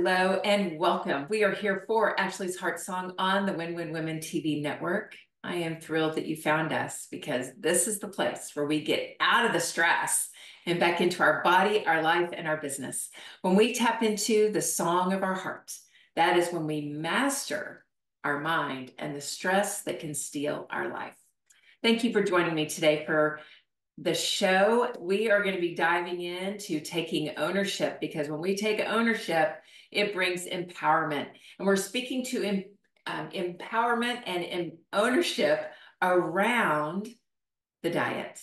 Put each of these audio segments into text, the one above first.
Hello and welcome. We are here for Ashley's Heart Song on the Win-Win Women TV network. I am thrilled that you found us because this is the place where we get out of the stress and back into our body, our life, and our business. When we tap into the song of our heart, that is when we master our mind and the stress that can steal our life. Thank you for joining me today for the show. We are going to be diving into taking ownership, because when we take ownership, it brings empowerment. And we're speaking to empowerment and ownership around the diet,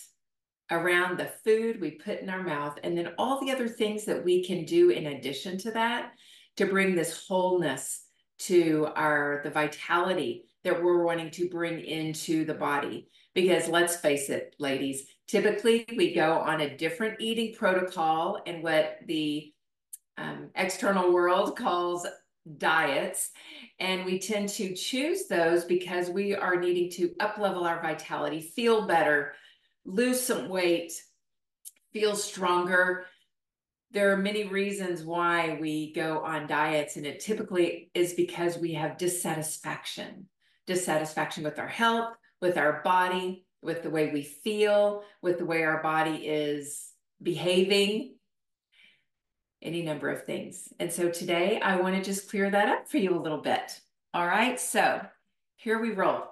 around the food we put in our mouth, and then all the other things that we can do in addition to that to bring this wholeness to the vitality that we're wanting to bring into the body. Because let's face it, ladies, typically we go on a different eating protocol and what the external world calls diets. And we tend to choose those because we are needing to up-level our vitality, feel better, lose some weight, feel stronger. There are many reasons why we go on diets, and it typically is because we have dissatisfaction with our health, with our body, with the way we feel, with the way our body is behaving, any number of things. And so today I want to just clear that up for you a little bit. All right, so here we roll.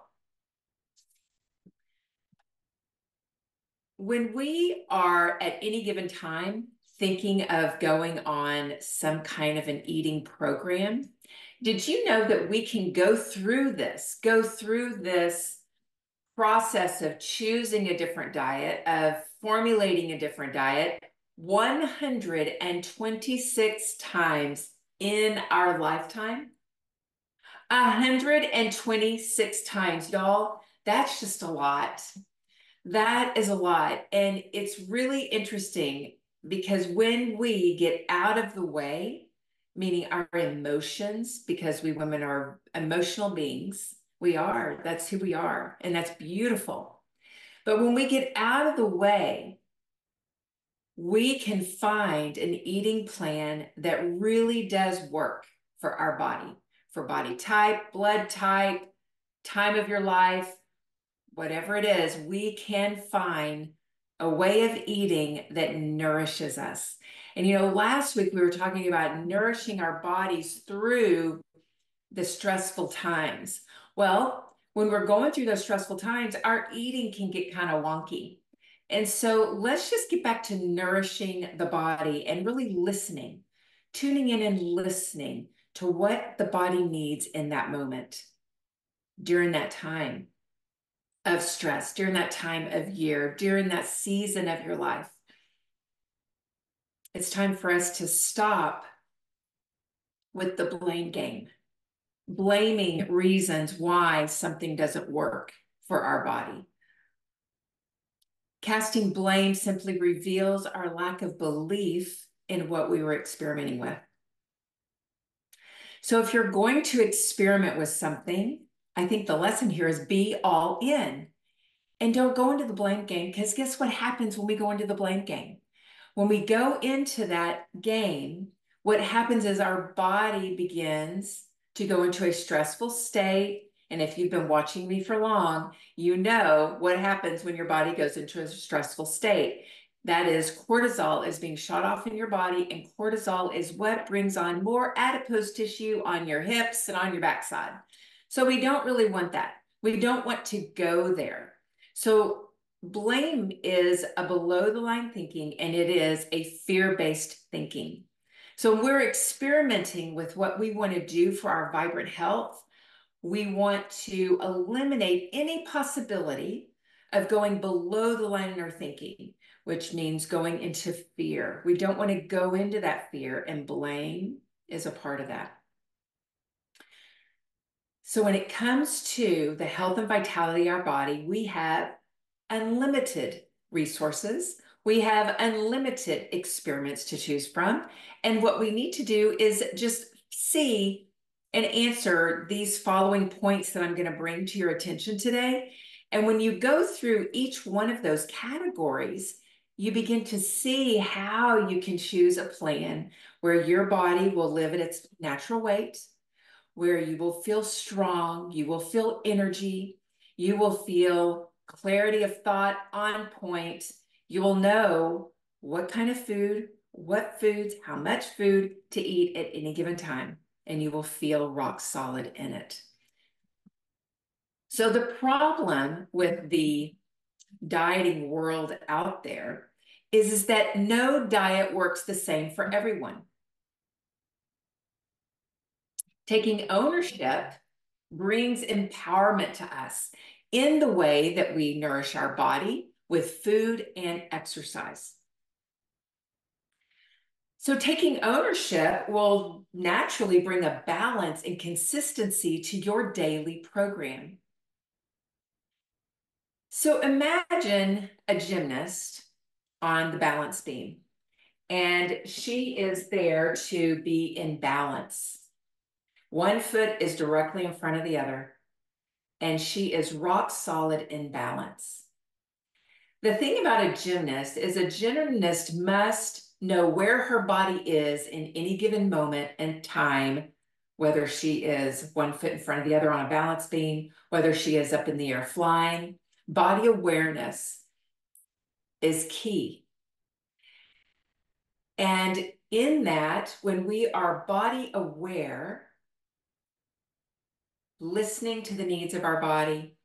When we are at any given time thinking of going on some kind of an eating program, did you know that we can go through this process of choosing a different diet, of formulating a different diet 126 times in our lifetime? 126 times, y'all. That's just a lot. That is a lot. And it's really interesting because when we get out of the way, meaning our emotions, because we women are emotional beings, that's who we are, and that's beautiful. But when we get out of the way, we can find an eating plan that really does work for our body, for body type, blood type, time of your life, whatever it is. We can find a way of eating that nourishes us. And last week we were talking about nourishing our bodies through the stressful times. Well, when we're going through those stressful times, our eating can get kind of wonky. And so let's just get back to nourishing the body and really listening, tuning in and listening to what the body needs in that moment, during that time of stress, during that time of year, during that season of your life. It's time for us to stop with the blame game, blaming reasons why something doesn't work for our body. Casting blame simply reveals our lack of belief in what we were experimenting with. So if you're going to experiment with something, I think the lesson here is be all in and don't go into the blame game, because guess what happens when we go into the blame game? When we go into that game, what happens is our body begins to go into a stressful state. And if you've been watching me for long, you know what happens when your body goes into a stressful state. That is, cortisol is being shot off in your body, and cortisol is what brings on more adipose tissue on your hips and on your backside. So we don't really want that. We don't want to go there. So blame is a below the line thinking, and it is a fear-based thinking. So we're experimenting with what we want to do for our vibrant health. We want to eliminate any possibility of going below the line in our thinking, which means going into fear. We don't want to go into that fear, and blame is a part of that. So when it comes to the health and vitality of our body, we have unlimited resources. We have unlimited experiments to choose from. And what we need to do is just see and answer these following points that I'm going to bring to your attention today. And when you go through each one of those categories, you begin to see how you can choose a plan where your body will live at its natural weight, where you will feel strong, you will feel energy, you will feel clarity of thought on point. You will know what kind of food, what foods, how much food to eat at any given time, and you will feel rock solid in it. So the problem with the dieting world out there is that no diet works the same for everyone. Taking ownership brings empowerment to us in the way that we nourish our body with food and exercise. So taking ownership will naturally bring a balance and consistency to your daily program. So imagine a gymnast on the balance beam, and she is there to be in balance. One foot is directly in front of the other, and she is rock solid in balance. The thing about a gymnast is a gymnast must know where her body is in any given moment and time, whether she is one foot in front of the other on a balance beam, whether she is up in the air flying. Body awareness is key. And in that, when we are body aware, listening to the needs of our body,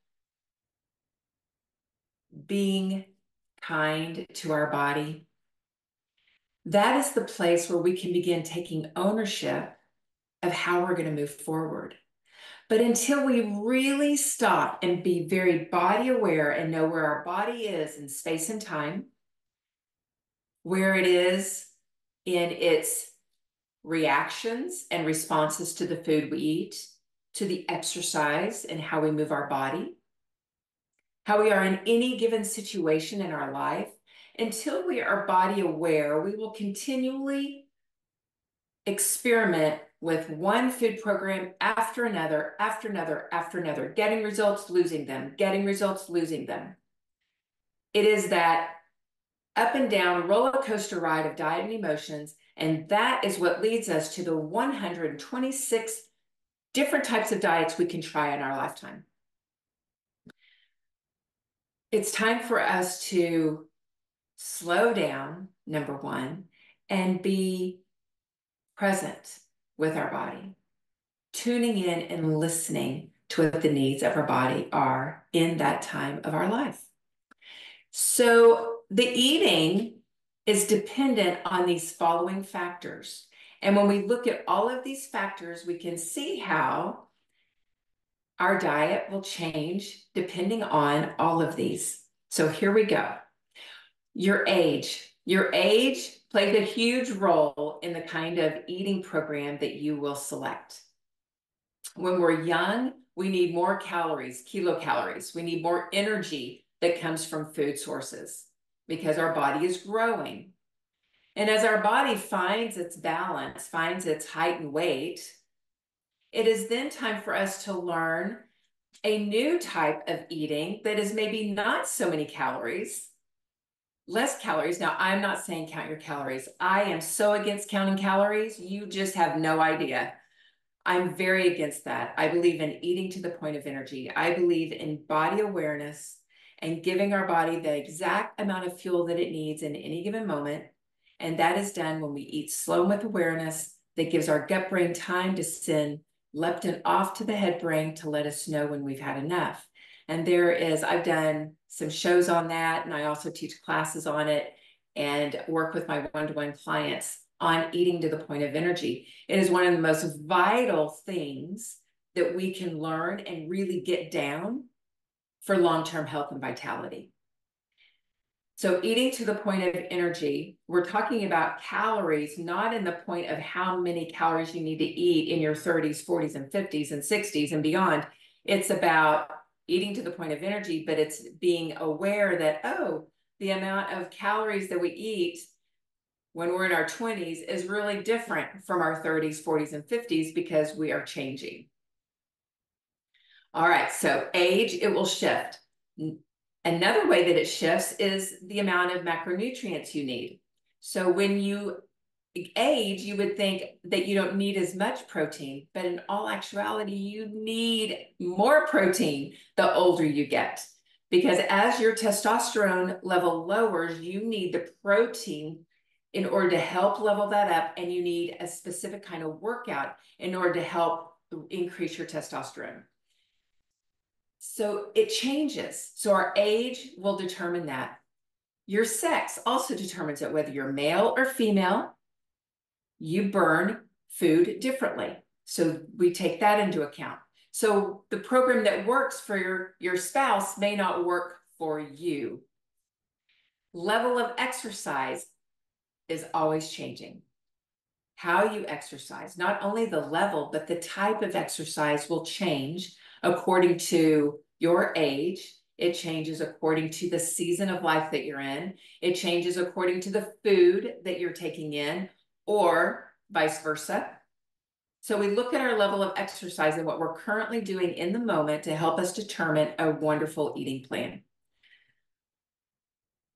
being kind to our body, that is the place where we can begin taking ownership of how we're going to move forward. But until we really stop and be very body aware and know where our body is in space and time, where it is in its reactions and responses to the food we eat, to the exercise and how we move our body, how we are in any given situation in our life, until we are body aware, we will continually experiment with one food program after another, after another, after another, getting results, losing them, getting results, losing them. It is that up and down roller coaster ride of diet and emotions, and that is what leads us to the 126 different types of diets we can try in our lifetime. It's time for us to slow down, number one, and be present with our body, tuning in and listening to what the needs of our body are in that time of our life. So the eating is dependent on these following factors. And when we look at all of these factors, we can see how our diet will change depending on all of these. So here we go. Your age. Your age plays a huge role in the kind of eating program that you will select. When we're young, we need more calories, kilocalories. We need more energy that comes from food sources because our body is growing. And as our body finds its balance, finds its height and weight, it is then time for us to learn a new type of eating that is maybe not so many calories, less calories. Now, I'm not saying count your calories. I am so against counting calories. You just have no idea. I'm very against that. I believe in eating to the point of energy. I believe in body awareness and giving our body the exact amount of fuel that it needs in any given moment. And that is done when we eat slow and with awareness that gives our gut brain time to send leptin off to the head brain to let us know when we've had enough. And I've done some shows on that, and I also teach classes on it and work with my one-to-one clients on eating to the point of energy. It is one of the most vital things that we can learn and really get down for long-term health and vitality. So eating to the point of energy, we're talking about calories, not in the point of how many calories you need to eat in your 30s, 40s, and 50s, and 60s and beyond. It's about eating to the point of energy, but it's being aware that, oh, the amount of calories that we eat when we're in our 20s is really different from our 30s, 40s, and 50s because we are changing. All right, so age, it will shift. Another way that it shifts is the amount of macronutrients you need. So when you age, you would think that you don't need as much protein, but in all actuality, you need more protein the older you get. Because as your testosterone level lowers, you need the protein in order to help level that up, and you need a specific kind of workout in order to help increase your testosterone. So it changes. So our age will determine that. Your sex also determines it, whether you're male or female. You burn food differently. So we take that into account. So the program that works for your spouse may not work for you. Level of exercise is always changing. How you exercise, not only the level, but the type of exercise will change according to your age. It changes according to the season of life that you're in. It changes according to the food that you're taking in, or vice versa. So we look at our level of exercise and what we're currently doing in the moment to help us determine a wonderful eating plan.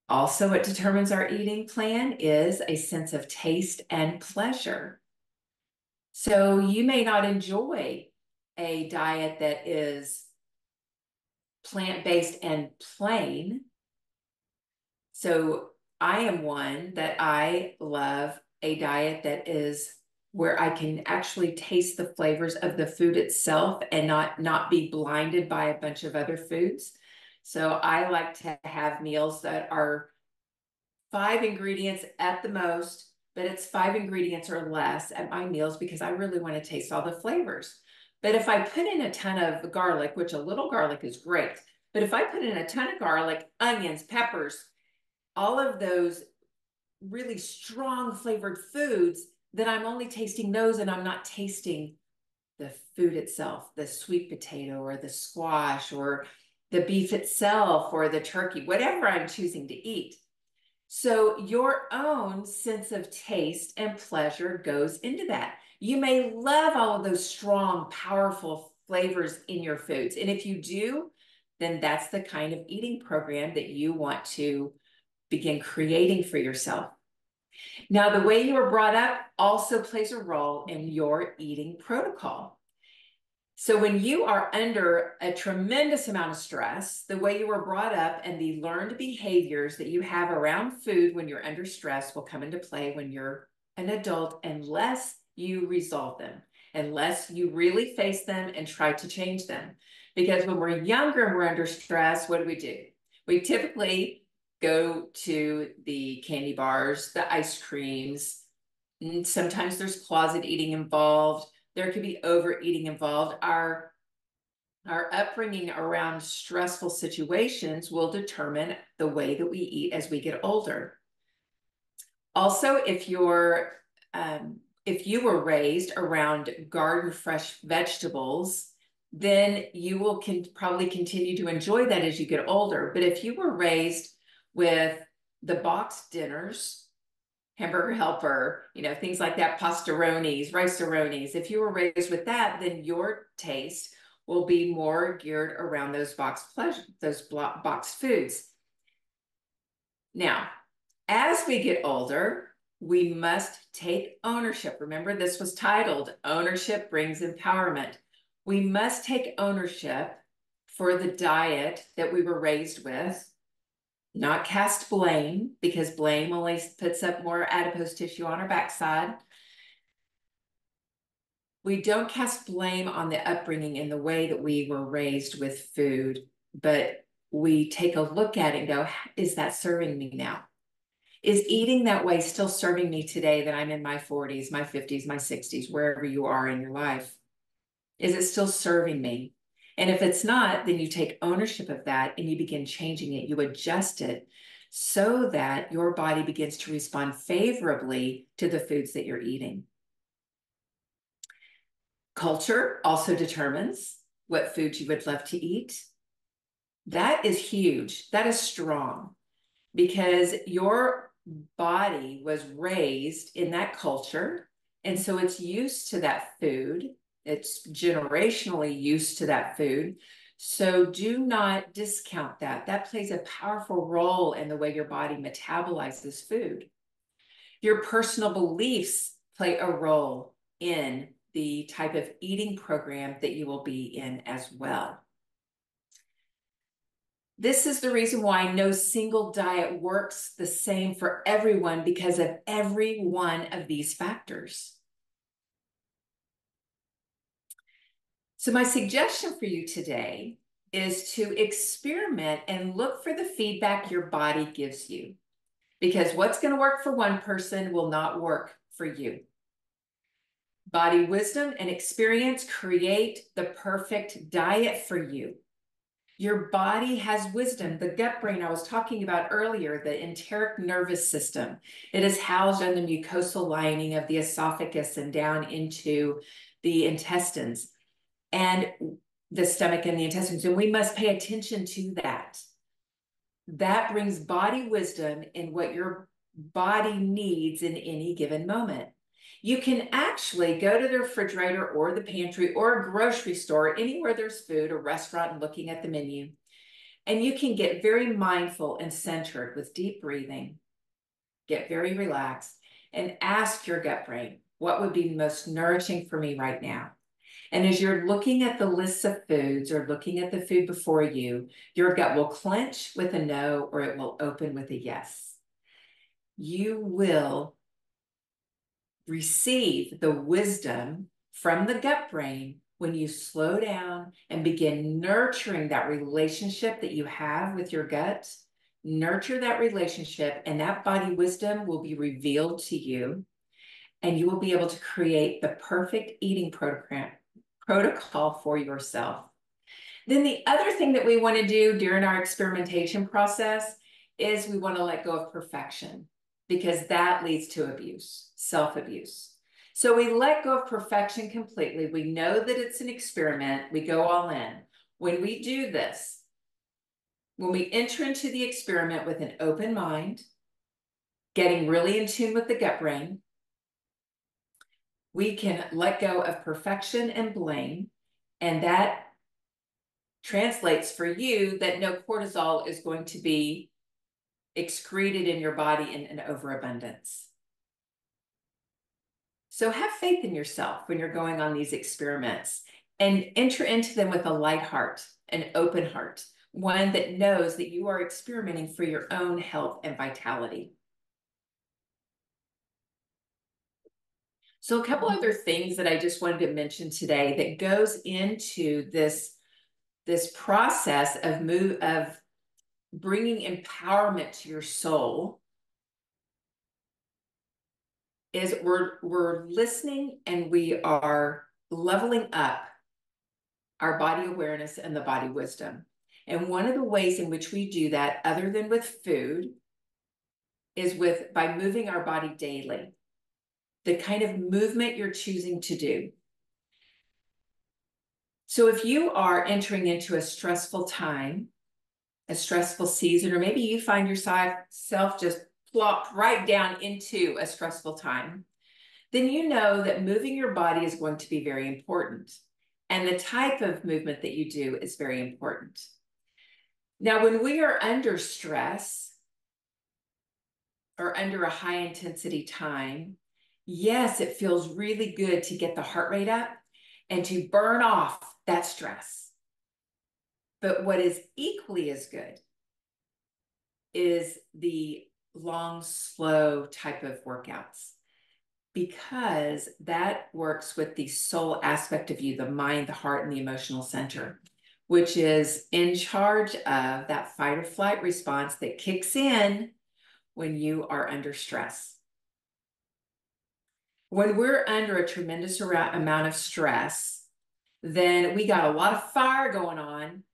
Also, what determines our eating plan is a sense of taste and pleasure. So you may not enjoy a diet that is plant-based and plain. So I am one that I love a diet that is where I can actually taste the flavors of the food itself and not be blinded by a bunch of other foods. So I like to have meals that are 5 ingredients at the most, but it's 5 ingredients or less at my meals because I really want to taste all the flavors. But if I put in a ton of garlic, which a little garlic is great, but if I put in a ton of garlic, onions, peppers, all of those really strong flavored foods, then I'm only tasting those and I'm not tasting the food itself, the sweet potato or the squash or the beef itself or the turkey, whatever I'm choosing to eat. So your own sense of taste and pleasure goes into that. You may love all of those strong, powerful flavors in your foods. And if you do, then that's the kind of eating program that you want to begin creating for yourself. Now, the way you were brought up also plays a role in your eating protocol. So when you are under a tremendous amount of stress, the way you were brought up and the learned behaviors that you have around food when you're under stress will come into play when you're an adult, unless you resolve them, unless you really face them and try to change them. Because when we're younger and we're under stress, what do? We typically go to the candy bars, the ice creams, and sometimes there's closet eating involved. There could be overeating involved. Our upbringing around stressful situations will determine the way that we eat as we get older. Also, if you were raised around garden fresh vegetables, then you will probably continue to enjoy that as you get older. But if you were raised with the boxed dinners, Hamburger Helper, things like that, pastaronis, rice-a-ronis. If you were raised with that, then your taste will be more geared around those boxed foods. Now, as we get older, we must take ownership. Remember, this was titled Ownership Brings Empowerment. We must take ownership for the diet that we were raised with. Not cast blame, because blame only puts up more adipose tissue on our backside. We don't cast blame on the upbringing in the way that we were raised with food, but we take a look at it and go, is that serving me now? Is eating that way still serving me today that I'm in my 40s, my 50s, my 60s, wherever you are in your life? Is it still serving me? And if it's not, then you take ownership of that and you begin changing it. You adjust it so that your body begins to respond favorably to the foods that you're eating. Culture also determines what foods you would love to eat. That is huge. That is strong, because your body was raised in that culture. And so it's used to that food. It's generationally used to that food. So do not discount that. That plays a powerful role in the way your body metabolizes food. Your personal beliefs play a role in the type of eating program that you will be in as well. This is the reason why no single diet works the same for everyone, because of every one of these factors. So my suggestion for you today is to experiment and look for the feedback your body gives you, because what's going to work for one person will not work for you. Body wisdom and experience create the perfect diet for you. Your body has wisdom. The gut brain I was talking about earlier, the enteric nervous system, it is housed on the mucosal lining of the esophagus and down into the intestines and the stomach and the intestines. And we must pay attention to that. That brings body wisdom in what your body needs in any given moment. You can actually go to the refrigerator or the pantry or a grocery store, anywhere there's food, a restaurant, and looking at the menu. And you can get very mindful and centered with deep breathing, get very relaxed, and ask your gut brain, what would be most nourishing for me right now? And as you're looking at the lists of foods or looking at the food before you, your gut will clench with a no or it will open with a yes. You will receive the wisdom from the gut brain when you slow down and begin nurturing that relationship that you have with your gut. Nurture that relationship, and that body wisdom will be revealed to you, and you will be able to create the perfect eating protocol for yourself. Then the other thing that we want to do during our experimentation process is we want to let go of perfection, because that leads to abuse, self-abuse. So we let go of perfection completely. We know that it's an experiment. We go all in. When we do this, when we enter into the experiment with an open mind, getting really in tune with the gut brain, we can let go of perfection and blame, and that translates for you that no cortisol is going to be excreted in your body in an overabundance. So have faith in yourself when you're going on these experiments, and enter into them with a light heart, an open heart, one that knows that you are experimenting for your own health and vitality. So a couple other things that I just wanted to mention today that goes into this process of bringing empowerment to your soul is we're listening, and we are leveling up our body awareness and the body wisdom. And one of the ways in which we do that, other than with food, is by moving our body daily, the kind of movement you're choosing to do. So if you are entering into a stressful time, a stressful season, or maybe you find yourself just plopped right down into a stressful time, then you know that moving your body is going to be very important. And the type of movement that you do is very important. Now, when we are under stress or under a high intensity time, yes, it feels really good to get the heart rate up and to burn off that stress. But what is equally as good is the long, slow type of workouts, because that works with the soul aspect of you, the mind, the heart, and the emotional center, which is in charge of that fight or flight response that kicks in when you are under stress. When we're under a tremendous amount of stress, then we got a lot of fire going on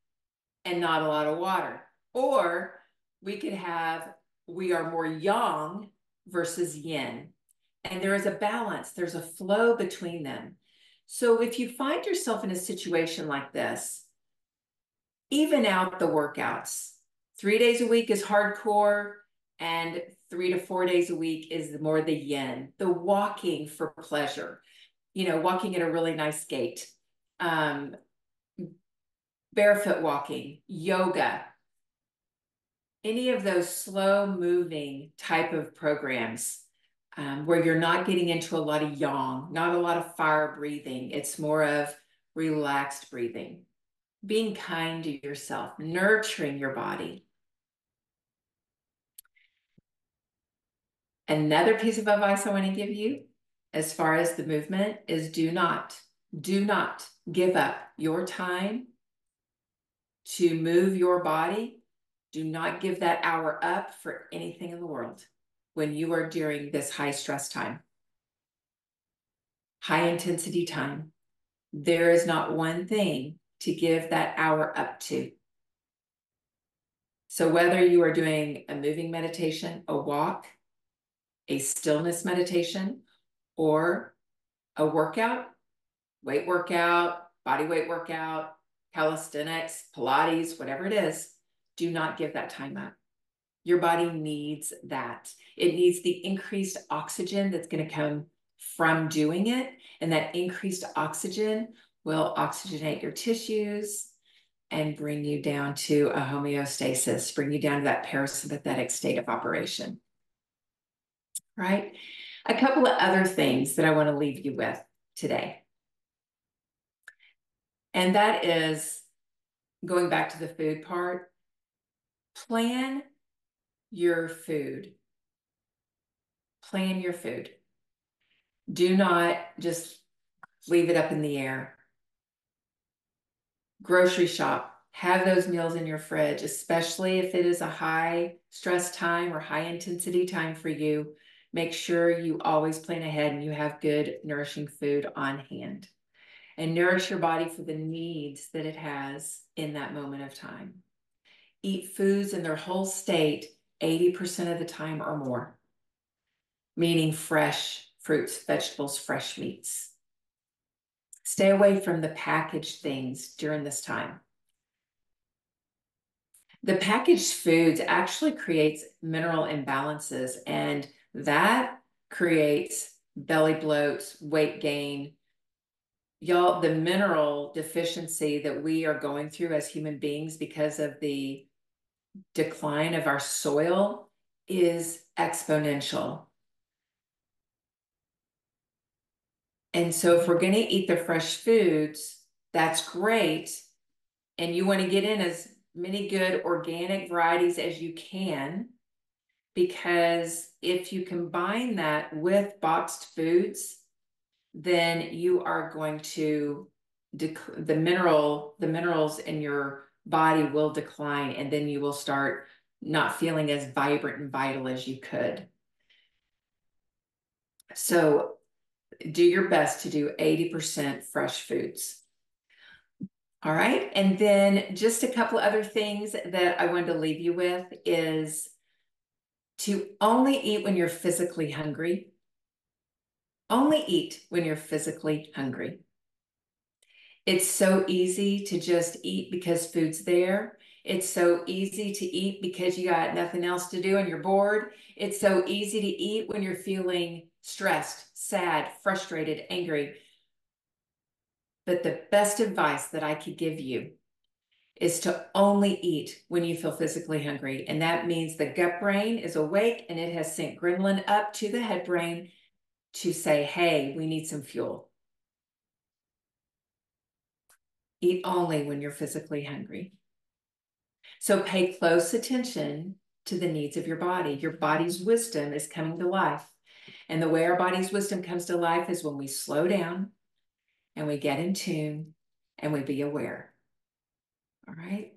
and not a lot of water. Or we are more yang versus yin. And there is a balance, there's a flow between them. So if you find yourself in a situation like this, even out the workouts. 3 days a week is hardcore, and 3 to 4 days a week is more the yin, the walking for pleasure, walking at a really nice gait. barefoot walking, yoga, any of those slow moving type of programs where you're not getting into a lot of yang, not a lot of fire breathing. It's more of relaxed breathing, being kind to yourself, nurturing your body. Another piece of advice I want to give you as far as the movement is do not give up your time to move your body. Do not give that hour up for anything in the world when you are during this high stress time, high intensity time. There is not one thing to give that hour up to. So whether you are doing a moving meditation, a walk, a stillness meditation, or a workout, weight workout, body weight workout, calisthenics, Pilates, whatever it is, do not give that time up. Your body needs that. It needs the increased oxygen that's going to come from doing it. And that increased oxygen will oxygenate your tissues and bring you down to a homeostasis, bring you down to that parasympathetic state of operation. Right? A couple of other things that I want to leave you with today. And that is going back to the food part, plan your food. Plan your food. Do not just leave it up in the air. Grocery shop. Have those meals in your fridge, especially if it is a high stress time or high intensity time for you. Make sure you always plan ahead and you have good, nourishing food on hand. And nourish your body for the needs that it has in that moment of time. Eat foods in their whole state 80% of the time or more, meaning fresh fruits, vegetables, fresh meats. Stay away from the packaged things during this time. The packaged foods actually creates mineral imbalances, and that creates belly bloats, weight gain. Y'all, the mineral deficiency that we are going through as human beings because of the decline of our soil is exponential. And so if we're going to eat the fresh foods, that's great. And you want to get in as many good organic varieties as you can, because if you combine that with boxed foods, then you are going to the minerals in your body will decline, and then you will start not feeling as vibrant and vital as you could. So do your best to do 80% fresh foods. All right. And then just a couple other things that I wanted to leave you with is to only eat when you're physically hungry. Only eat when you're physically hungry. It's so easy to just eat because food's there. It's so easy to eat because you got nothing else to do and you're bored. It's so easy to eat when you're feeling stressed, sad, frustrated, angry. But the best advice that I could give you is to only eat when you feel physically hungry. And that means the gut brain is awake and it has sent ghrelin up to the head brain to say, hey, we need some fuel. Eat only when you're physically hungry. So pay close attention to the needs of your body. Your body's wisdom is coming to life. And the way our body's wisdom comes to life is when we slow down and we get in tune and we be aware. All right.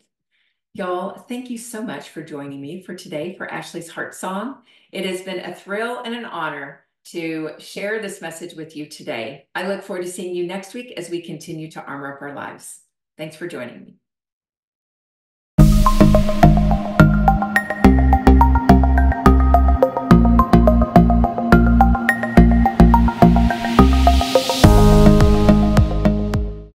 Y'all, thank you so much for joining me for today for Ashley's Heart Song. It has been a thrill and an honor to share this message with you today. I look forward to seeing you next week as we continue to armor up our lives. Thanks for joining me.